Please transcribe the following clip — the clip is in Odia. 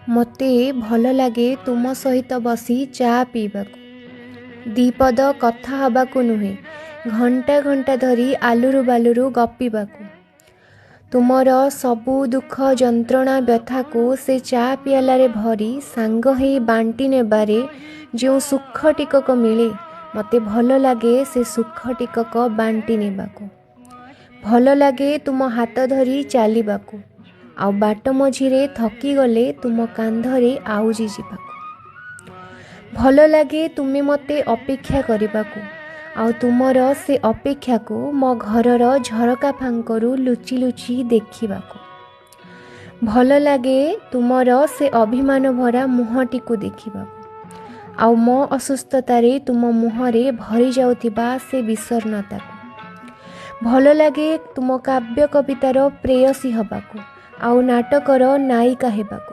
ମୋତେ ଭଲ ଲାଗେ ତୁମ ସହିତ ବସି ଚା ପିଇବାକୁ, ଦିପଦ କଥା ହେବାକୁ ନୁହେଁ, ଘଣ୍ଟା ଘଣ୍ଟା ଧରି ଆଲୁରୁ ବାଲୁରୁ ଗପିବାକୁ। ତୁମର ସବୁ ଦୁଃଖ ଯନ୍ତ୍ରଣା ବ୍ୟଥାକୁ ସେ ଚା ପିଆଲାରେ ଭରି ସାଙ୍ଗ ହେଇ ବାଣ୍ଟି ନେବାରେ ଯେଉଁ ସୁଖ ଟିକକ ମିଳେ, ମୋତେ ଭଲ ଲାଗେ ସେ ସୁଖ ଟିକକ ବାଣ୍ଟି ନେବାକୁ। ଭଲ ଲାଗେ ତୁମ ହାତ ଧରି ଚାଲିବାକୁ, ଆଉ ବାଟ ମଝିରେ ଥକିଗଲେ ତୁମ କାନ୍ଧରେ ଆଉଜି ଯିବାକୁ। ଭଲ ଲାଗେ ତୁମେ ମୋତେ ଅପେକ୍ଷା କରିବାକୁ, ଆଉ ତୁମର ସେ ଅପେକ୍ଷାକୁ ମୋ ଘରର ଝରକା ଫାଙ୍କରୁ ଲୁଚି ଲୁଚି ଦେଖିବାକୁ। ଭଲ ଲାଗେ ତୁମର ସେ ଅଭିମାନ ଭରା ମୁହଁଟିକୁ ଦେଖିବାକୁ, ଆଉ ମୋ ଅସୁସ୍ଥତାରେ ତୁମ ମୁହଁରେ ଭରି ଯାଉଥିବା ସେ ବିଷର୍ଣ୍ଣତାକୁ। ଭଲ ଲାଗେ ତୁମ କାବ୍ୟ କବିତାର ପ୍ରେୟସୀ ହେବାକୁ, ଆଉ ନାଟକର ନାୟିକା ହେବାକୁ।